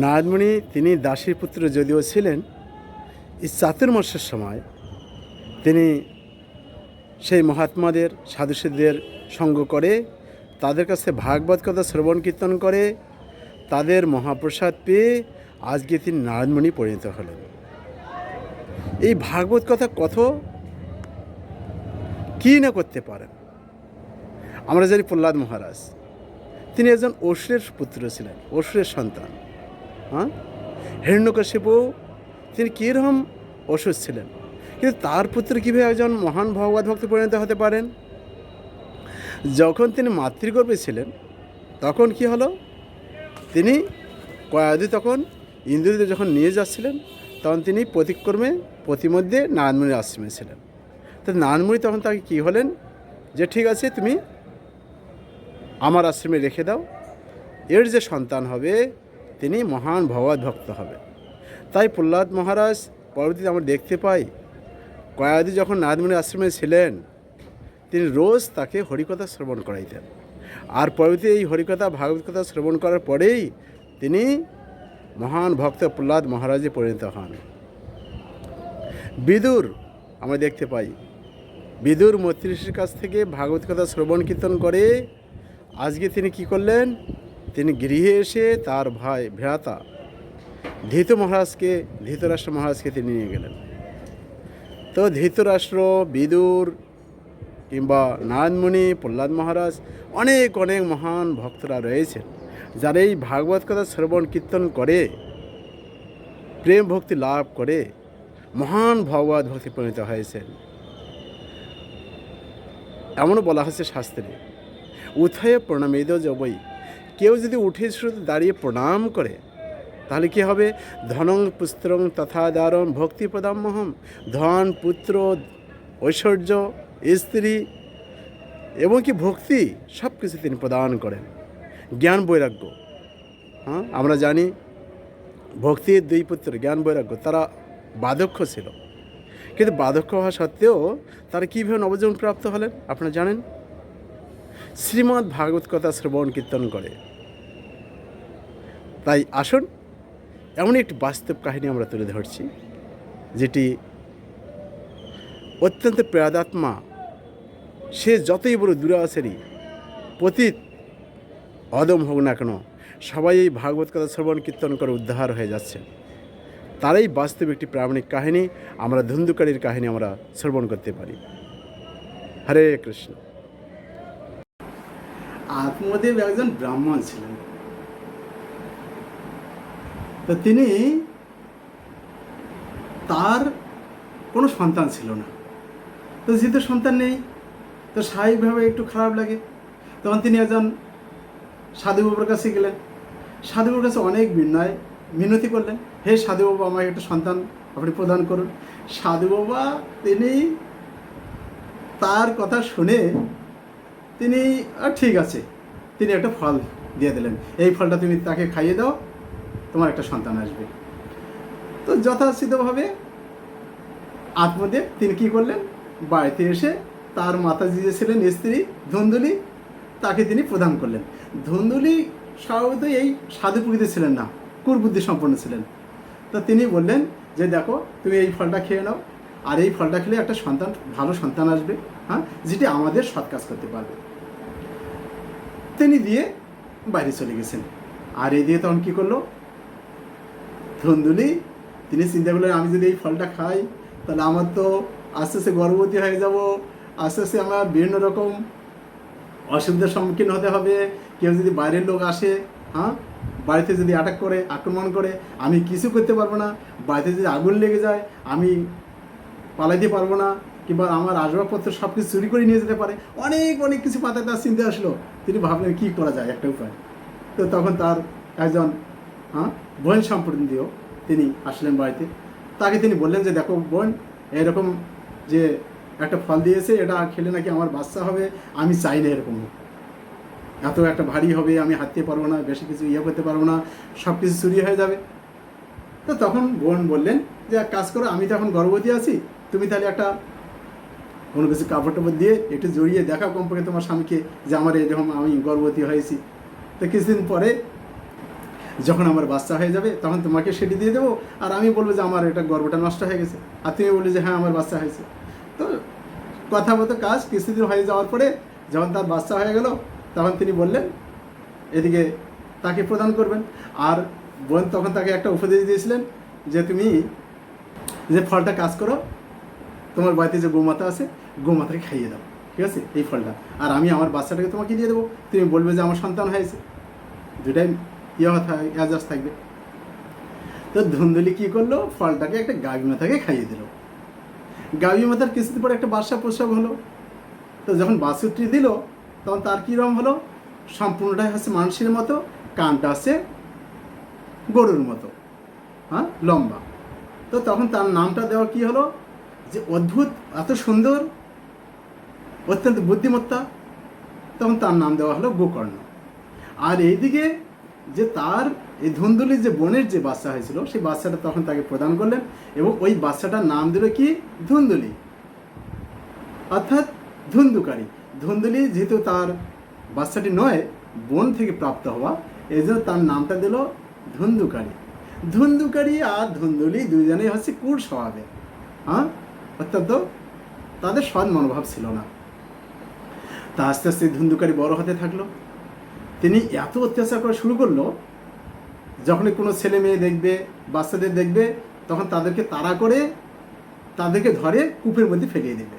নারদমণি তিনি দাসীর পুত্র যদিও ছিলেন, এই চাতুর্মাস্যের সময় তিনি সেই মহাত্মাদের সাধুসিদ্ধদের সঙ্গ করে, তাদের কাছে ভাগবত কথা শ্রবণ কীর্তন করে, তাদের মহাপ্রসাদ পেয়ে আজকে তিনি নারদমণি পরিণত হলেন। এই ভাগবত কথা কত কী না করতে পারেন। আমরা জানি প্রহ্লাদ মহারাজ তিনি একজন অসুরের পুত্র ছিলেন, অসুরের সন্তান। হ্যাঁ, হিরণ্যকশিপু তিনি কীরকম অসুর ছিলেন, কিন্তু তার পুত্র কীভাবে একজন মহান ভগবত ভক্ত পরিণত হতে পারেন। যখন তিনি মাতৃগর্ভে ছিলেন তখন কি হলো, তিনি কয়াদি তখন ইন্দ্রদেব যখন নিয়ে যাচ্ছিলেন তখন তিনি প্রতিক্রমে প্রতিমধ্যে নারদমণির আশ্রমে ছিলেন। তো নারদমণি তখন তাকে কী হলেন যে ঠিক আছে তুমি আমার আশ্রমে রেখে দাও, এর যে সন্তান হবে তিনি মহান ভগবত ভক্ত হবে। তাই প্রহ্লাদ মহারাজ পরবর্তীতে আমরা দেখতে পাই কয়াদি যখন নারদমণির আশ্রমে ছিলেন তিনি রোজ তাকে হরিকথা শ্রবণ করাইতেন। আর পরবর্তী এই হরিকথা ভাগবত কথা শ্রবণ করার পরেই তিনি মহান ভক্ত প্রহ্লাদ মহারাজে পরিণত হন। বিদুর আমরা দেখতে পাই, বিদুর মৈত্রীর কাছ থেকে ভাগবত কথা শ্রবণ কীর্তন করে আজকে তিনি কি করলেন, তিনি গৃহে এসে তার ভাই ভ্রাতা ধৃতরাষ্ট্র মহারাজকে তিনি নিয়ে গেলেন। তো ধৃতরাষ্ট্র, বিদুর কিংবা নারদমণি, প্রহ্লাদ মহারাজ অনেক অনেক মহান ভক্তরা রয়েছেন যারা এই ভাগবত কথা শ্রবণ কীর্তন করে প্রেম ভক্তি লাভ করে মহান ভগবত ভক্তি পরিণত হয়েছেন। এমনও বলা হয়েছে শাস্ত্রে, উঠয়ে প্রণামেদ জবই, কেউ যদি উঠে শুধু দাঁড়িয়ে প্রণাম করে তাহলে কী হবে, ধনং পুত্রং তথা দারম ভক্তি প্রদাম্যহম, ধন, পুত্র, ঐশ্বর্য, স্ত্রী এবং কি ভক্তি সব কিছু তিনি প্রদান করেন। জ্ঞান বৈরাগ্য, হ্যাঁ আমরা জানি ভক্তির দুই পুত্র জ্ঞান বৈরাগ্য তারা বার্ধক্য ছিল, কিন্তু বার্ধক্য হওয়া সত্ত্বেও তারা কীভাবে নবজীবন প্রাপ্ত হলেন আপনারা জানেন, শ্রীমদ্ ভাগবত কথা শ্রবণ কীর্তন করে। তাই আসুন এমন একটি বাস্তব কাহিনী আমরা তুলে ধরছি যেটি অত্যন্ত প্রেয়াদাত্মা, সে যতই বড় দুরাচারী পতিত অদম হোক না কেন সবাই এই ভাগবত কথা শ্রবণ কীর্তন করে উদ্ধার হয়ে যাচ্ছে। তারাই বাস্তব একটি প্রামাণিক কাহিনী, আমরা ধুন্ধুকারীর কাহিনী আমরা শ্রবণ করতে পারি। হরে কৃষ্ণ। আত্মদেব একজন ব্রাহ্মণ ছিলেন, তো তিনি তার কোনো সন্তান ছিল না। তো যেহেতু সন্তান নেই তো স্বাভাবিকভাবে একটু খারাপ লাগে। তখন তিনি একজন সাধুবাবুর কাছে গেলেন, সাধুবাবুর কাছে অনেক মিনতি করলেন, হে সাধুবাবু আমাকে একটা সন্তান আপনি প্রদান করুন। সাধুবাবা তিনি তার কথা শুনে তিনি ঠিক আছে, তিনি একটা ফল দিয়ে দিলেন, এই ফলটা তুমি তাকে খাইয়ে দাও, তোমার একটা সন্তান আসবে। তো যথাচিতভাবে আত্মদেব তিনি কী করলেন, বাড়িতে এসে তার মাতাজি যে ছিলেন স্ত্রী ধুন্দুলি তাকে তিনি প্রদান করলেন। ধুন্দুলি স্বভাবত এই সাধু প্রকৃতি ছিলেন না, কুর্বুদ্ধি সম্পন্ন ছিলেন। তো তিনি বললেন যে দেখো তুমি এই ফলটা খেয়ে নাও, আর এই ফলটা খেলে একটা সন্তান, ভালো সন্তান আসবে, হ্যাঁ, যেটি আমাদের সৎ কাজ করতে পারবে। তিনি দিয়ে বাইরে চলে গেছেন। আর এই দিয়ে তখন কী করলো ধুন্দুলি, তিনি চিন্তা করলেন আমি যদি এই ফলটা খাই তাহলে আমার তো আস্তে আস্তে গর্ভবতী হয়ে যাব, আস্তে আস্তে আমার বিভিন্ন রকম অসুবিধার সম্মুখীন হতে হবে। কেউ যদি বাইরের লোক আসে, হ্যাঁ, বাড়িতে যদি অ্যাটাক করে, আক্রমণ করে, আমি কিছু করতে পারবো না। বাড়িতে যদি আগুন লেগে যায় আমি পালাইতে পারবো না, কিংবা আমার আসবাবপত্র সব কিছু চুরি করে নিয়ে যেতে পারে। অনেক অনেক কিছু পাতায় তার চিন্তা আসলো। তিনি ভাবলেন কী করা যায় একটা উপায়। তো তখন তার একজন বোন সম্প্রদায় তিনি আসলেন বাড়িতে। তাকে তিনি বললেন যে দেখো বোন, এরকম যে একটা ফল দিয়েছে, এটা খেলে নাকি আমার বাচ্চা হবে, আমি চাই না এরকম এত একটা ভারী হবে, আমি হাঁটতে পারবো না, বেশি কিছু করতে পারবো না, সব কিছু চুরি হয়ে যাবে। তো তখন বোন বললেন যে এক কাজ করো, আমি তো এখন গর্ভবতী আছি, তুমি তাহলে একটা কোনো কিছু কাপড় টাপড় দিয়ে একটু জড়িয়ে দেখাও কমপক্ষে তোমার স্বামীকে যে আমার এরকম আমি গর্ভবতী হয়েছি। তো কিছুদিন পরে যখন আমার বাচ্চা হয়ে যাবে তখন তোমাকে সেটি দিয়ে দেবো, আর আমি বলবো যে আমার এটা গর্ভটা নষ্ট হয়ে গেছে, আর তুমি বলবে যে হ্যাঁ আমার বাচ্চা হয়েছে। তো কথা মতো কাজ কিছুদিন হয়ে যাওয়ার পরে যখন তার বাচ্চা হয়ে গেল তখন তিনি বললেন এদিকে তাকে প্রদান করবেন। আর বোন তখন তাকে একটা উপদেশ দিয়েছিলেন যে তুমি যে ফলটা কাজ করো, তোমার বাড়িতে যে গোমাতা আছে গোমাতাকে খাইয়ে দাও, ঠিক আছে, এই ফলটা, আর আমি আমার বাচ্চাটাকে তোমাকে দিয়ে দেবো, তুমি বলবে যে আমার সন্তান হয়েছে, দুটাই এজাজ থাকবে। তো ধুন্দুলি কী করলো, ফলটাকে একটা গাভী মাতাকে খাইয়ে দিল। গাভী মাতার কিছুদিন পরে একটা বাচ্চা প্রসব হলো। তো যখন বাছুরটি দিল তখন তার কী রকম হলো, সম্পূর্ণটাই হচ্ছে মানুষের মতো, কানটা হচ্ছে গরুর মতো, হ্যাঁ লম্বা। তো তখন তার নামটা দেওয়া কী হলো, যে অদ্ভুত, এত সুন্দর, অত্যন্ত বুদ্ধিমত্তা, তখন তার নাম দেওয়া হলো গোকর্ণ। আর এইদিকে যে তার এই ধুন্দুলির যে বোনের যে বাচ্চা হয়েছিল সেই বাচ্চাটা তখন তাকে প্রদান করলেন, এবং ওই বাচ্চাটার নাম দিল কি, ধুন্দুলি, অর্থাৎ ধুন্দুকারী। ধুন্দুলি যেহেতু তার বাচ্চাটি নয়, বোন থেকে প্রাপ্ত হওয়া, এই জন্য তার নামটা দিল ধুন্দুকারী। ধুন্দুকারী আর ধুন্দুলি দুজনেই হচ্ছে কুড় স্বভাবের, হ্যাঁ, অত্যন্ত তাদের সৎ মনোভাব ছিল না। তা আস্তে আস্তে ধুন্দুকারী বড় হতে থাকলো। তিনি এত অত্যাচার করা শুরু করলো, যখনই কোনো ছেলে মেয়ে দেখবে, বাচ্চাদের দেখবে, তখন তাদেরকে তাড়া করে তাদেরকে ধরে কূপের মধ্যে ফেলিয়ে দেবে।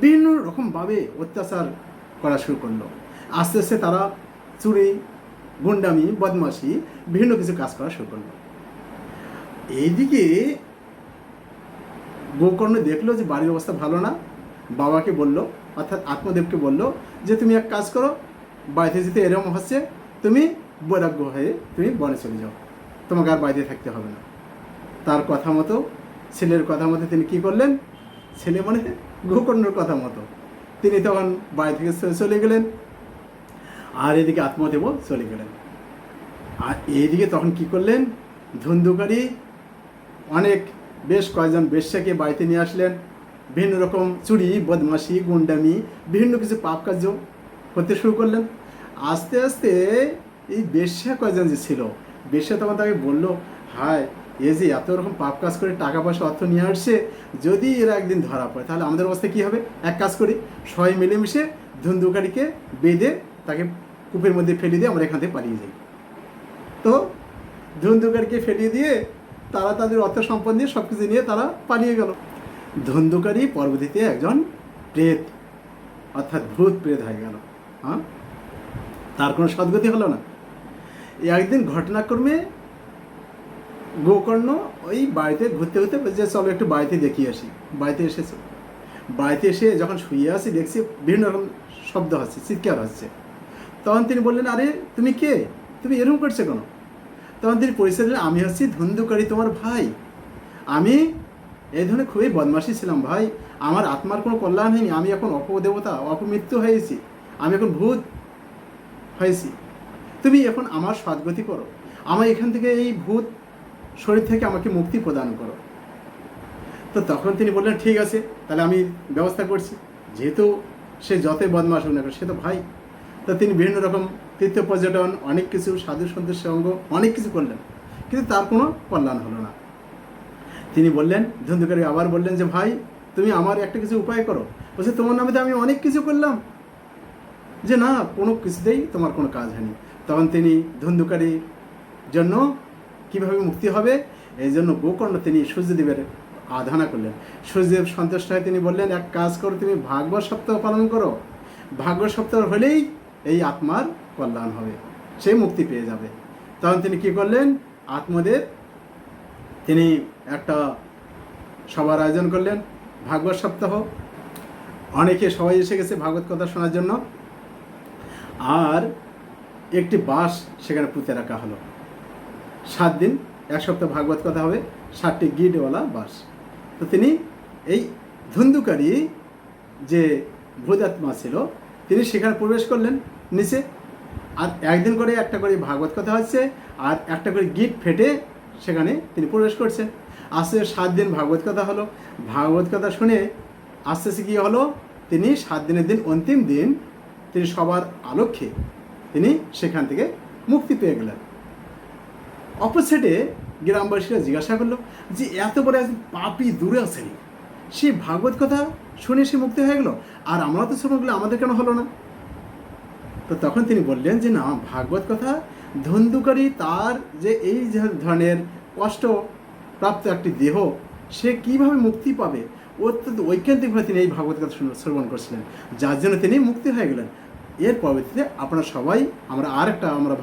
বিভিন্ন রকমভাবে অত্যাচার করা শুরু করলো। আস্তে আস্তে তারা চুরি, গুন্ডামি, বদমাশি, বিভিন্ন কিছু কাজ করা শুরু করলো। এইদিকে গোকর্ণ দেখলো যে বাড়ির অবস্থা ভালো না, বাবাকে বলল, অর্থাৎ আত্মদেবকে বলল যে তুমি এক কাজ করো, বাড়িতে যেতে এরকম হচ্ছে, তুমি বৈরাগ্য হয়ে তুমি বনে চলে যাও, তোমাকে আর বাড়িতে থাকতে হবে না। তার কথা মতো, ছেলের কথা মতো তিনি কী করলেন, ছেলে মানে গোকর্ণের কথা মতো তিনি তখন বাড়ি থেকে চলে গেলেন, আর এদিকে আত্মদেবও চলে গেলেন। আর এইদিকে তখন কি করলেন, ধুন্দুকারী অনেক বেশ কয়েকজন বেশ্যাকে বাড়িতে নিয়ে আসলেন, বিভিন্ন রকম চুরি, বদমাশি, গুন্ডামি, বিভিন্ন কিছু পাপ কার্য করতে শুরু করলেন। আস্তে আস্তে এই বেশ্যা কয়েকজন যে ছিল, বেশ্যা তখন তাকে বললো, হায় এ যে এত রকম পাপ কাজ করে টাকা পয়সা অর্থ নিয়ে আসছে, যদি এরা একদিন ধরা পড়ে তাহলে আমাদের অবস্থা কী হবে, এক কাজ করি, সবাই মিলেমিশে ধুন্দুকারীকে বেঁধে তাকে কূপের মধ্যে ফেলে দিয়ে আমরা এখান থেকে পালিয়ে যাই। তো ধুন্দুকারীকে ফেলিয়ে দিয়ে তারা তাদের অর্থ সম্পদ নিয়ে সব কিছু নিয়ে তারা পালিয়ে গেল। ধুন্দুকারী পরবর্তীতে একজন প্রেত, অর্থাৎ ভূত প্রেত হয়ে গেল। হ্যাঁ, তার কোনো সদ্গতি হলো না। একদিন ঘটনাক্রমে গোকর্ণ ওই বাড়িতে ঘুরতে ঘুরতে যে চলো একটু বাড়িতে দেখিয়ে আসি, বাড়িতে এসেছে। বাড়িতে এসে যখন শুয়ে আসি দেখছি বিভিন্ন রকম শব্দ হচ্ছে, চিৎকার হচ্ছে। তখন তিনি বললেন, আরে তুমি কে, তুমি এরকম করছো কেন? তখন তিনি পরিচয় দিলেন, আমি হচ্ছি ধুন্দুকারী, তোমার ভাই। আমি এই ধরনের খুবই বদমাশি ছিলাম ভাই, আমার আত্মার কোনো কল্যাণ হয়নি, আমি এখন অপদেবতা, অপমৃত্যু হয়েছি, আমি এখন ভূত হয়েছি, তুমি এখন আমার সদ্গতি করো, আমার এখান থেকে এই ভূত শরীর থেকে আমাকে মুক্তি প্রদান করো। তো তখন তিনি বললেন, ঠিক আছে, তাহলে আমি ব্যবস্থা করছি, যেহেতু সে যতই বদমাশ হোক না সে তো ভাই। তো তিনি বিভিন্ন রকম তীর্থ পর্যটন, অনেক কিছু সাধু সন্তের সঙ্গ, অনেক কিছু করলেন, কিন্তু তার কোনো কল্যাণ হলো না। তিনি বললেন, ধুন্দুকারী আবার বললেন যে ভাই তুমি আমার একটা কিছু উপায় করো। বলছে, তোমার নামে তো আমি অনেক কিছু করলাম, যে না কোনো কিছুতেই তোমার কোনো কাজ হয়নি। তখন তিনি ধুন্দুকারীর জন্য কীভাবে মুক্তি হবে এই জন্য গোকর্ণ তিনি সূর্যদেবের আরাধনা করলেন। সূর্যদেব সন্তুষ্ট হয়ে তিনি বললেন, এক কাজ করো, তুমি ভাগবত সপ্তাহ পালন করো, ভাগবত সপ্তাহ হলেই এই আত্মার কল্যাণ হবে, সে মুক্তি পেয়ে যাবে। তখন তিনি কী করলেন, আত্মদেব তিনি একটা সভার আয়োজন করলেন, ভাগবত সপ্তাহ, অনেকে সবাই এসে গেছে ভাগবত কথা শোনার জন্য। আর একটি বাস সেখানে পুঁতে রাখা হলো। 7 দিন, 1 সপ্তাহ ভাগবত কথা হবে, 7টি গিটওয়ালা বাস। তো তিনি এই ধুন্দুকারী যে ভূতাত্মা ছিল তিনি সেখানে প্রবেশ করলেন নিচে, আর একদিন করে একটা করে ভাগবত কথা হচ্ছে, আর একটা করে গিট ফেটে সেখানে তিনি প্রবেশ করছেন। আস্তে 7 দিন ভাগবত কথা হলো। ভাগবত কথা শুনে আস্তে আস্তে কী হলো, তিনি 7 দিনের দিন অন্তিম দিন তিনি সবার আলোক্ষ্যে তিনি সেখান থেকে মুক্তি পেয়ে গেলেন। অপোজিটে গ্রামবাসীরা জিজ্ঞাসা করলো যে এত বড় একজন পাপী দূরে আসেনি, সে ভাগবত কথা শুনে সে মুক্তি হয়ে গেল, আর আমরা তো শ্রবণ করলে আমাদের কেন হলো না? তো তখন তিনি বললেন যে না, ভাগবত কথা ধন্দুকারী তার যে এই ধরনের কষ্ট প্রাপ্ত একটি দেহ, সে কিভাবে মুক্তি পাবে, অত্যন্ত ঐকান্তিকভাবে তিনি এই ভাগবত কথা শ্রবণ করছিলেন, যার জন্য তিনি মুক্তি হয়ে গেলেন। এর পরবর্তীতে আপনারা সবাই আমরা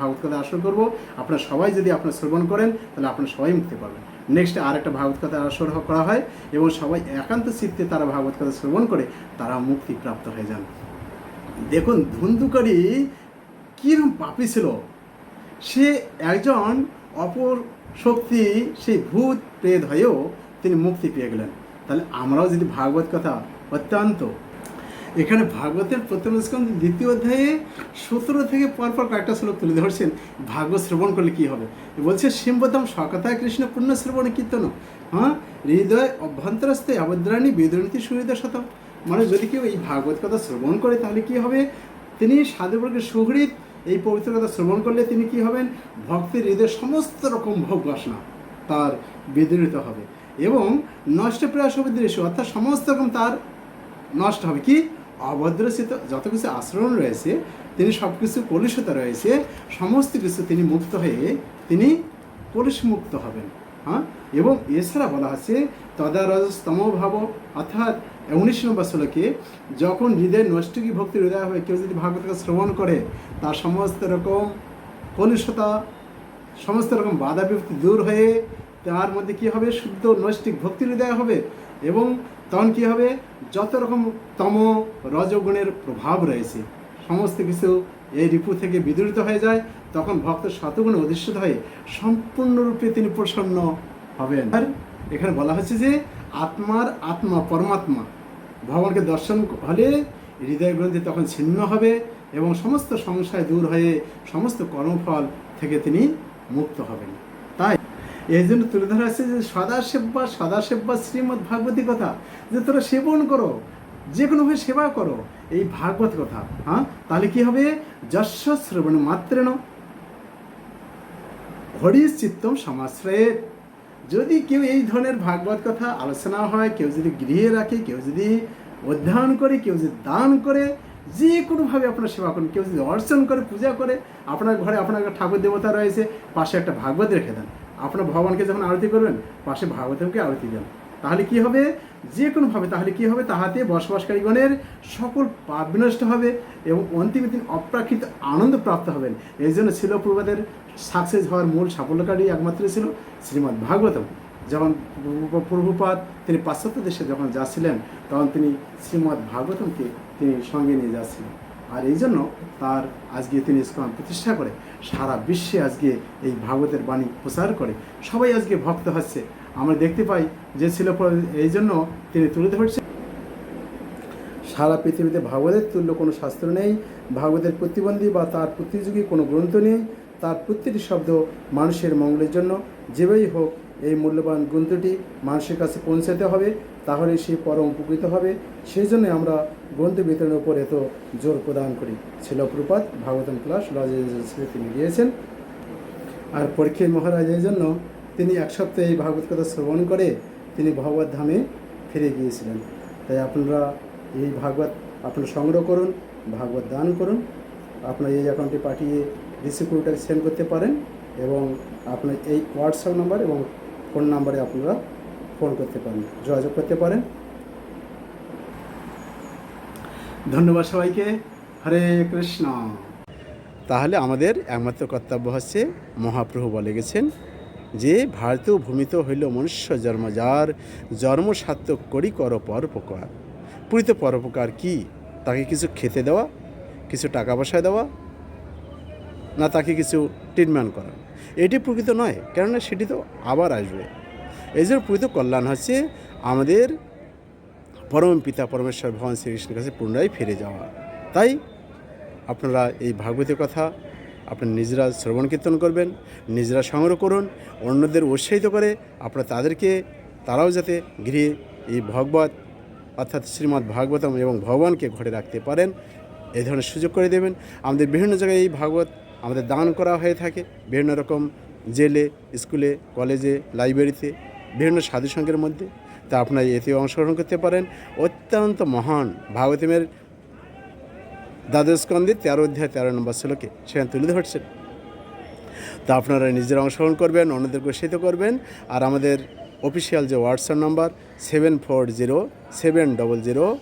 ভাগবত কথা আসর করব। আপনারা সবাই যদি আপনারা শ্রবণ করেন তাহলে আপনারা সবাই মুক্তি পাবেন। নেক্সট আরেকটা ভাগবত কথা আসর করা হয় এবং সবাই একান্ত চিত্তে তারা ভাগবত কথা শ্রবণ করে তারা মুক্তি প্রাপ্ত হয়ে যান। দেখুন ধুন্ধুকারী কীরকম পাপী ছিল, সে একজন অপর শক্তি, সেই ভূত প্রেত হয়েও তিনি মুক্তি পেয়ে গেলেন। তাহলে আমরাও যদি ভাগবত কথা অত্যন্ত, এখানে ভাগবতের প্রথম স্কন্ধ 2য় অধ্যায়ে 17 থেকে পরপর কয়েকটা শ্লোক তুলে ধরছেন ভাগবত শ্রবণ করলে কী হবে। বলছে সিম্বতম সকথায় কৃষ্ণ পুণ্য শ্রবণ কীর্তন, হৃদয় অভ্যন্তরস্থে অবদ্রাণী বেদনীতি সুহৃদয় শত। মানে যদি কেউ এই ভাগবত কথা শ্রবণ করে তাহলে কি হবে, তিনি সাধুবর্গের সুহৃদ। এই পবিত্র কথা শ্রবণ করলে তিনি কি হবেন, ভক্তের হৃদয়ের সমস্ত রকম ভোগ বাসনা তার বেদনীত হবে এবং নষ্ট প্রয়াস অবিদ্রেশ, অর্থাৎ সমস্ত রকম তার নষ্ট হবে। কি অভদ্রচিত যত কিছু আচরণ রয়েছে, তিনি সব কিছু কলুষতা রয়েছে, সমস্ত কিছু তিনি মুক্ত হয়ে তিনি কলুষমুক্ত হবেন। এবং এছাড়া বলা আছে তদারজস্তম ভাব, অর্থাৎ 19 নম্বর শ্লোকে যখন হৃদয় নষ্টকী ভক্তি হৃদয় হবে, কেউ যদি ভাগবতকে শ্রবণ করে তার সমস্ত রকম কলুষতা, সমস্ত রকম বাধা বিপত্তি দূর হয়ে তার মধ্যে কী হবে, শুদ্ধ নৈষ্ঠিক ভক্তি হৃদয় হবে এবং তখন কী হবে, যত রকম তম রজগুণের প্রভাব রয়েছে সমস্ত কিছু এই রিপু থেকে বিদূরিত হয়ে যায়। তখন ভক্ত শতগুণে অধিষ্ঠিত হয়ে সম্পূর্ণরূপে তিনি প্রসন্ন হবেন। আর এখানে বলা হচ্ছে যে আত্মার আত্মা পরমাত্মা ভগবানকে দর্শন হলে হৃদয় গ্রন্থি তখন ছিন্ন হবে এবং সমস্ত সংশয় দূর হয়ে সমস্ত কর্মফল থেকে তিনি মুক্ত হবেন। তাই এই জন্য তুলে ধরা আছে যে সদাসেব্বা শ্রীমদ্ ভাগবতী কথা, যে তোরা সেবন করো, যে কোনোভাবে সেবা করো এই ভাগবত কথা। তাহলে কি হবে, যস্য শ্রবণ মাত্রেণ হরির চিত্তম সমাশ্রয়ের। যদি কেউ এই ধরনের ভাগবত কথা আলোচনা হয়, কেউ যদি গৃহে রাখে, কেউ যদি অধ্যয়ন করে, কেউ যদি দান করে, যে কোনোভাবে আপনার সেবা করুন, কেউ যদি অর্চন করে, পূজা করে, আপনার ঘরে আপনার ঠাকুর দেবতা রয়েছে, পাশে একটা ভাগবত রেখে দেন। আপনার ভগবানকে যখন আরতি করবেন পাশে ভাগবতকে আরতি দেন, তাহলে কি হবে, যে কোনোভাবে তাহলে কি হবে, তাহাতে বসবাসকারীগণের সকল পাপ বিনষ্ট হবে এবং অন্তিম দিন অপ্রাকৃত আনন্দ প্রাপ্ত হবেন। এই জন্য ছিল পূর্বদের সাকসেস হওয়ার মূল সাফল্যকারী একমাত্র ছিল শ্রীমদ্ ভাগবতম। যখন প্রভুপাদ তিনি পাশ্চাত্য দেশে যখন যাচ্ছিলেন তখন তিনি শ্রীমদ্ ভাগবতমকে তিনি সঙ্গে নিয়ে যাচ্ছিলেন। আর এই জন্য তার আজকে তিনি ইসকন প্রতিষ্ঠা করে সারা বিশ্বে আজকে এই ভাগবতের বাণী প্রচার করে সবাই আজকে ভক্ত হচ্ছে। আমরা দেখতে পাই যে ছিল, এই জন্য তিনি তুলে ধরছেন সারা পৃথিবীতে ভাগবতের তুল্য কোনো শাস্ত্র নেই, ভাগবতের প্রতিবন্ধী বা তার প্রতিযোগী কোনো গ্রন্থ নেই। তার প্রতিটি শব্দ মানুষের মঙ্গলের জন্য, যেভাবেই হোক এই মূল্যবান গ্রন্থটি মানুষের কাছে পৌঁছাতে হবে, তাহলে সে পরম উপকৃত হবে। সেই জন্য আমরা গ্রন্থ বিতরণের উপর এত জোর প্রদান করি। ছিল প্রপাত ভাগবতম ক্লাস লজে তিনি দিয়েছেন। আর পরীক্ষিত মহারাজ এই জন্য তিনি এক সপ্তাহে এই ভাগবত কথা শ্রবণ করে তিনি ভগবত ধামে ফিরে গিয়েছিলেন। তাই আপনারা এই ভাগবত আপনারা সংগ্রহ করুন, ভাগবত দান করুন। আপনার এই অ্যাকাউন্টে পাঠিয়ে রিসিভ করে সেন্ড করতে পারেন এবং আপনার এই হোয়াটসঅ্যাপ নাম্বার এবং ফোন নাম্বারে আপনারা ফোন করতে পারেন, যোগাযোগ করতে পারেন। ধন্যবাদ সবাইকে। হরে কৃষ্ণ। তাহলে আমাদের একমাত্র কর্তব্য হচ্ছে, মহাপ্রভু বলে গেছেন যে ভারতীয় ভূমিতে হইল মনুষ্য জন্ম, যার জন্ম সার্থক করি কর পরোপকার। প্রকৃত পরোপকার কি? তাকে কিছু খেতে দেওয়া, কিছু টাকা পয়সা দেওয়া, না তাকে কিছু ট্রিটমেন্ট করা, এটি প্রকৃত নয়, কেননা সেটি তো আবার আসবে। এই জন্য প্রকৃত কল্যাণ হচ্ছে আমাদের পরম পিতা পরমেশ্বর ভগবান শ্রীকৃষ্ণের কাছে পুনরায় ফিরে যাওয়া। তাই আপনারা এই ভাগবতের কথা আপনারা নিজেরা শ্রবণ কীর্তন করবেন, নিজেরা সংগ্রহ করুন, অন্যদের উৎসাহিত করে আপনারা তারাও যাতে গৃহে এই ভগবত অর্থাৎ শ্রীমদ্ ভাগবতম এবং ভগবানকে ঘরে রাখতে পারেন, এই ধরনের সুযোগ করে দেবেন। আমাদের বিভিন্ন জায়গায় এই ভাগবত আমাদের দান করা হয়ে থাকে, বিভিন্ন রকম জেলে, স্কুলে, কলেজে, লাইব্রেরিতে, বিভিন্ন সাধুসঙ্গের মধ্যে। তা আপনারা এতেও অংশগ্রহণ করতে পারেন। অত্যন্ত মহান ভাগবতের দ্বাদশ স্কন্ধে 13 অধ্যায় 13 নম্বর শ্লোকে সেখানে তুলে ধরছেন। তা আপনারা নিজেরা অংশগ্রহণ করবেন, অন্যদেরকে উৎসাহিত করবেন। আর আমাদের অফিসিয়াল যে হোয়াটসঅ্যাপ নাম্বার 74070041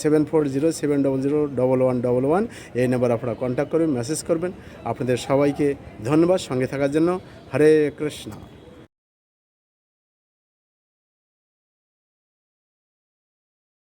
7407001111 এই নাম্বার আপনারা কন্ট্যাক্ট করবেন, মেসেজ করবেন। আপনাদের সবাইকে ধন্যবাদ সঙ্গে থাকার জন্য। হরে কৃষ্ণ।